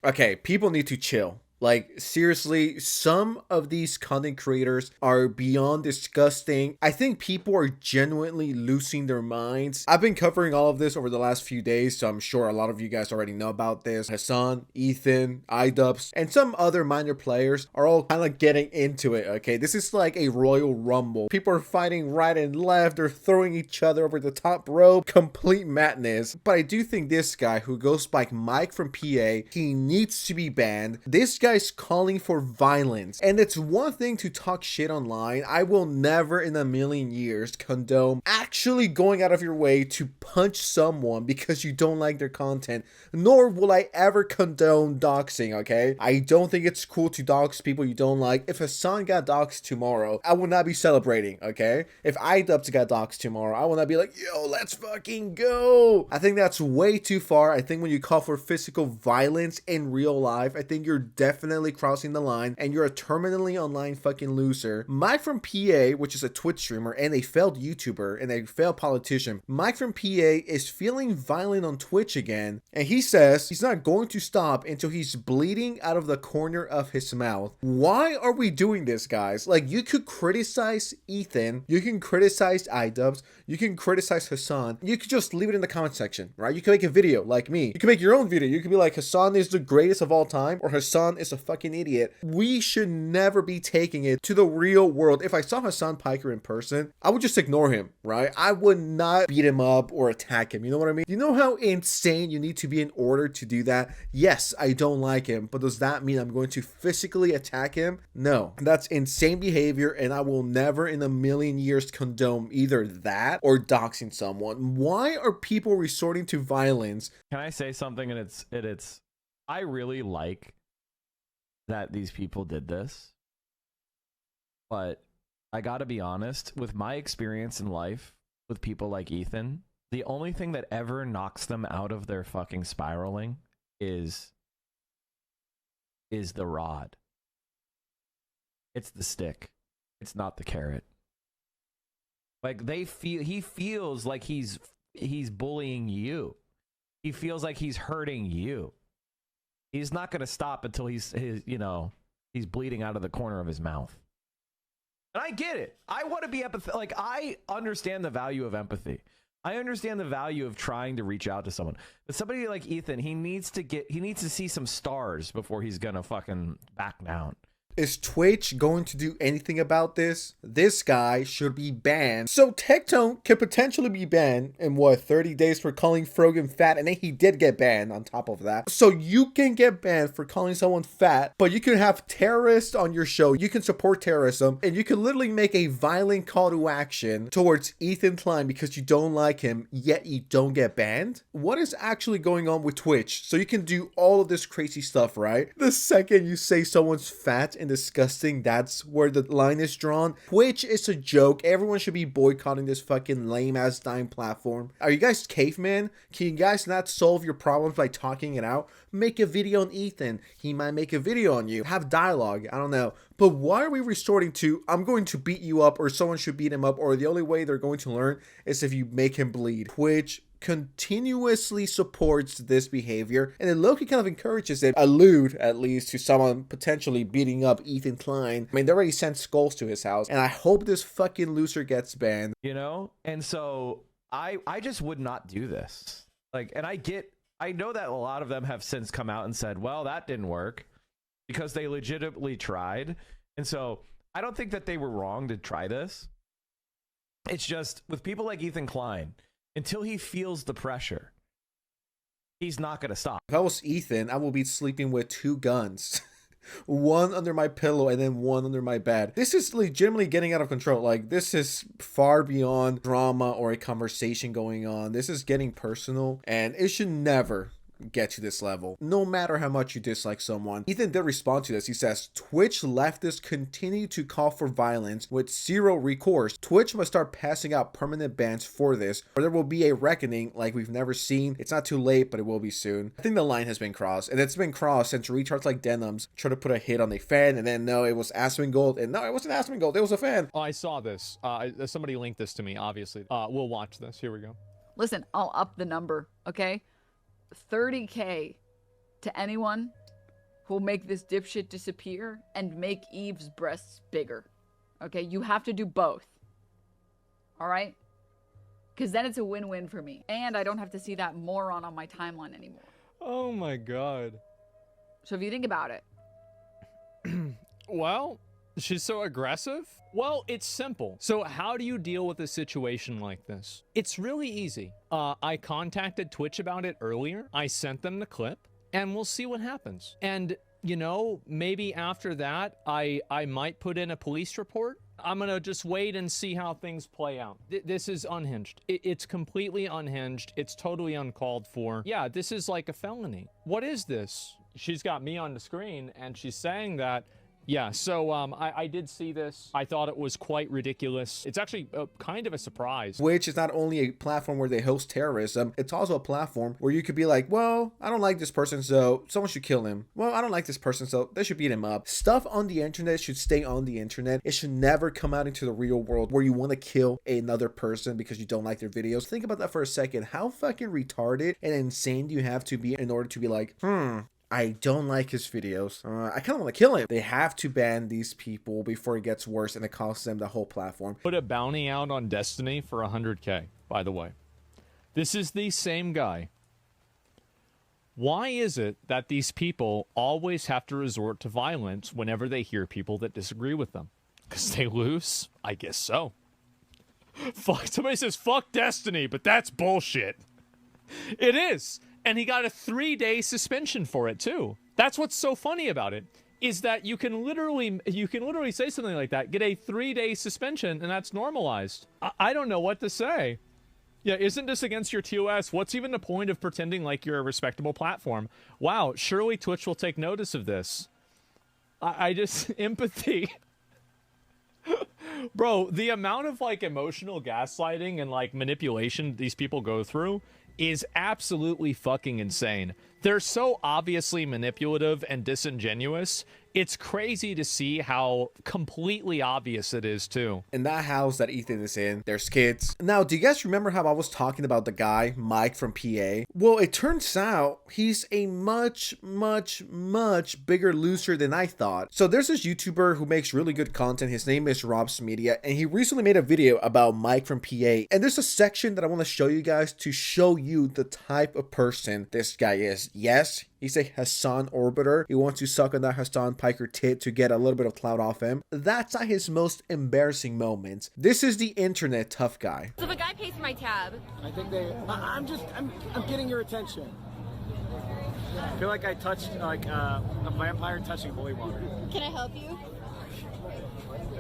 Okay, people need to chill. Like, seriously, some of these content creators are beyond disgusting. I think people are genuinely losing their minds. I've been covering all of this over the last few days, so I'm sure a lot of you guys already know about this. Hasan, Ethan, idubbbz, and some other minor players are all kind of getting into it, okay? This is like a Royal Rumble. People are fighting right and left. They're throwing each other over the top rope. Complete madness. But I do think this guy who goes by Mike from PA, he needs to be banned. This guy's calling for violence, and it's one thing to talk shit online. I will never in a million years condone actually going out of your way to punch someone because you don't like their content, nor will I ever condone doxing, okay? I don't think it's cool to dox people you don't like. If Hasan got doxed tomorrow, I will not be celebrating, okay? If idubbbz got doxed tomorrow, I will not be like, yo, let's fucking go. I think that's way too far. I think when you call for physical violence in real life, I think you're definitely crossing the line and you're a terminally online fucking loser. Mike from PA, which is a Twitch streamer and a failed YouTuber and a failed politician, Mike from PA is feeling violent on Twitch again, and he says he's not going to stop until he's bleeding out of the corner of his mouth. Why are we doing this, guys? Like, you could criticize Ethan, you can criticize idubbbz, you can criticize Hasan, you could just leave it in the comment section, right? You can make a video like me. You can make your own video. You can be like, Hasan is the greatest of all time, or Hasan is a fucking idiot. We should never be taking it to the real world. If I saw Hasan Piker in person, I would just ignore him, right? I would not beat him up or attack him. You know what I mean? You know how insane you need to be in order to do that? Yes, I don't like him, but does that mean I'm going to physically attack him? No. That's insane behavior, and I will never in a million years condone either that or doxing someone. Why are people resorting to violence? Can I say something? And it's I really like that these people did this, but I gotta be honest, with my experience in life with people like Ethan, the only thing that ever knocks them out of their fucking spiraling is the rod. It's the stick. It's not the carrot. Like, he feels like he's bullying you. He feels like he's hurting you. He's not going to stop until he's bleeding out of the corner of his mouth. And I get it. I want to be empathetic. Like, I understand the value of empathy. I understand the value of trying to reach out to someone. But somebody like Ethan, he needs to see some stars before he's going to fucking back down. Is Twitch going to do anything about this? This guy should be banned. So Tectone can potentially be banned in 30 days for calling Frogan fat, and then he did get banned on top of that. So you can get banned for calling someone fat, but you can have terrorists on your show. You can support terrorism, and you can literally make a violent call to action towards Ethan Klein because you don't like him, yet you don't get banned? What is actually going on with Twitch? So you can do all of this crazy stuff, right? The second you say someone's fat and disgusting, that's where the line is drawn. Twitch is a joke. Everyone should be boycotting this fucking lame ass dime platform. Are you guys caveman? Can you guys not solve your problems by talking it out? Make a video on Ethan. He might make a video on you. Have dialogue. I don't know. But why are we resorting to, I'm going to beat you up, or someone should beat him up, or the only way they're going to learn is if you make him bleed? Twitch continuously supports this behavior, and it low-key kind of encourages it, allude at least to someone potentially beating up Ethan Klein. I mean, they already sent skulls to his house, and I hope this fucking loser gets banned. You know? And so I just would not do this. Like, and I know that a lot of them have since come out and said, well, that didn't work, because they legitimately tried. And so I don't think that they were wrong to try this. It's just with people like Ethan Klein, until he feels the pressure, he's not going to stop. If I was Ethan, I will be sleeping with 2 guns. One under my pillow and then one under my bed. This is legitimately getting out of control. Like, this is far beyond drama or a conversation going on. This is getting personal, and it should never get to this level, no matter how much you dislike someone. Ethan did respond to this. He says, Twitch leftists continue to call for violence with zero recourse. Twitch must start passing out permanent bans for this, or there will be a reckoning like we've never seen. It's not too late, but it will be soon. I think the line has been crossed, and it's been crossed since retards like Denims try to put a hit on a fan, and then no, it was Asmongold, and no, it wasn't Asmongold, it was a fan. Oh, I saw this. Somebody linked this to me, obviously. We'll watch this. Here we go. Listen, I'll up the number, okay? 30K to anyone who'll make this dipshit disappear and make Eve's breasts bigger. Okay, you have to do both. Alright? Because then it's a win-win for me. And I don't have to see that moron on my timeline anymore. Oh my god. So if you think about it. Well, she's so aggressive? Well, it's simple. So how do you deal with a situation like this? It's really easy. I contacted Twitch about it earlier. I sent them the clip, and we'll see what happens. And, you know, maybe after that, I might put in a police report. I'm gonna just wait and see how things play out. This is unhinged. It's completely unhinged. It's totally uncalled for. Yeah, this is like a felony. What is this? She's got me on the screen, and she's saying that. Yeah, so I did see this. I thought it was quite ridiculous. It's actually kind of a surprise. Twitch is not only a platform where they host terrorism, it's also a platform where you could be like, well, I don't like this person, so someone should kill him. Well, I don't like this person, so they should beat him up. Stuff on the internet should stay on the internet. It should never come out into the real world where you want to kill another person because you don't like their videos. Think about that for a second. How fucking retarded and insane do you have to be in order to be like, I don't like his videos. I kind of want to kill him. They have to ban these people before it gets worse and it costs them the whole platform. Put a bounty out on Destiny for 100K, by the way. This is the same guy. Why is it that these people always have to resort to violence whenever they hear people that disagree with them? Because they lose? I guess so. Fuck, somebody says, fuck Destiny, but that's bullshit. It is. And he got a 3-day suspension for it too. That's what's so funny about it, is that you can literally say something like that, get a 3-day suspension, and that's normalized. I don't know what to say. Yeah, isn't this against your TOS? What's even the point of pretending like you're a respectable platform? Wow, surely Twitch will take notice of this. I just empathy. Bro, the amount of like emotional gaslighting and like manipulation these people go through is absolutely fucking insane. They're so obviously manipulative and disingenuous. It's crazy to see how completely obvious it is too. In that house that Ethan is in, there's kids. Now, do you guys remember how I was talking about the guy, Mike from PA? Well, it turns out he's a much bigger loser than I thought. So there's this YouTuber who makes really good content. His name is Rob's Media, and he recently made a video about Mike from PA. And there's a section that I want to show you guys to show you the type of person this guy is. Yes, he's a Hasan orbiter. He wants to suck on that Hasan piker tit to get a little bit of clout off him. That's not his most embarrassing moments. This is the internet tough guy. So if a guy pays for my tab, I think I'm getting your attention. I feel like I touched like a vampire touching holy water. can I help you?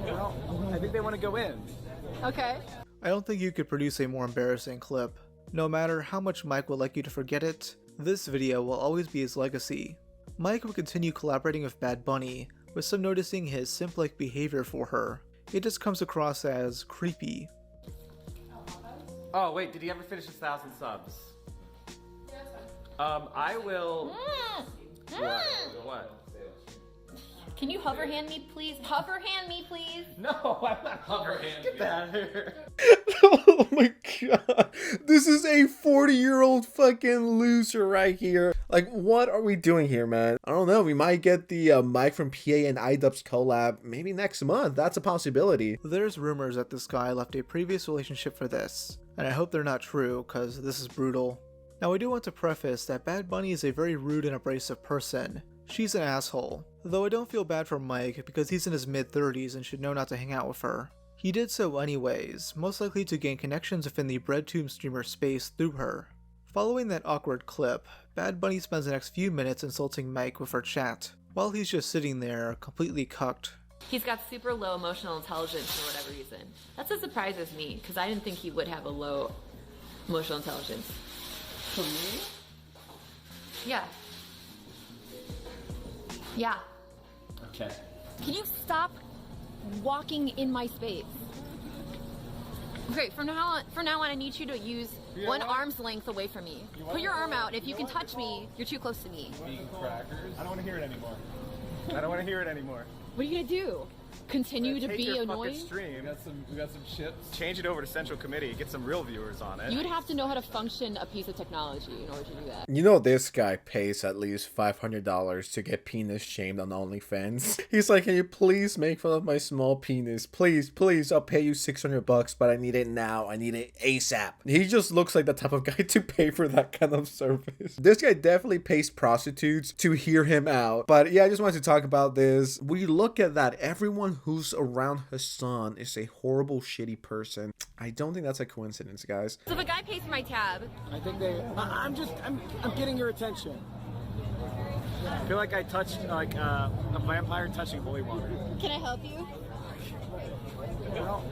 Well, I think they want to go in. Okay. I don't think you could produce a more embarrassing clip. No matter how much Mike would like you to forget it, this video will always be his legacy. Mike would continue collaborating with Bad Bunny, with some noticing his simp-like behavior for her. It just comes across as creepy. Oh wait, did he ever finish his 1,000 subs? I will. What? Can you hover hand me, please? Hover hand me, please. No, I'm not hover hand. Get that out of here. Oh my god. This is a 40-year-old fucking loser right here. Like, what are we doing here, man? I don't know. We might get the Mike from PA and idubbbz collab maybe next month. That's a possibility. There's rumors that this guy left a previous relationship for this, and I hope they're not true, cause this is brutal. Now I do want to preface that Bad Bunny is a very rude and abrasive person. She's an asshole, though I don't feel bad for Mike because he's in his mid-30s and should know not to hang out with her. He did so anyways, most likely to gain connections within the BreadTube streamer space through her. Following that awkward clip, Bad Bunny spends the next few minutes insulting Mike with her chat, while he's just sitting there, completely cucked. He's got super low emotional intelligence for whatever reason. That's what surprises me, because I didn't think he would have a low emotional intelligence. For me? Yeah. Yeah. Okay. Can you stop walking in my space? Okay, from now on, I need you to use one arm's length away from me. Put your arm out. If you can touch me, you're too close to me. I don't want to hear it anymore. I don't want to hear it anymore. What are you gonna do? continue to Take be your annoying? fucking stream, We got some ships. change it over to Central Committee, get some real viewers on it. You would have to know how to function a piece of technology in order to do that. You know this guy pays at least $500 to get penis shamed on OnlyFans. He's like, can you please make fun of my small penis? Please, please, I'll pay you $600, but I need it now. I need it ASAP. He just looks like the type of guy to pay for that kind of service. This guy definitely pays prostitutes to hear him out. But yeah, I just wanted to talk about this. We look at that. Everyone who's around Hasan is a horrible, shitty person. I don't think that's a coincidence, guys. So if a guy pays for my tab, I think I'm getting your attention. I feel like I touched like a vampire touching holy water. can I help you? Well,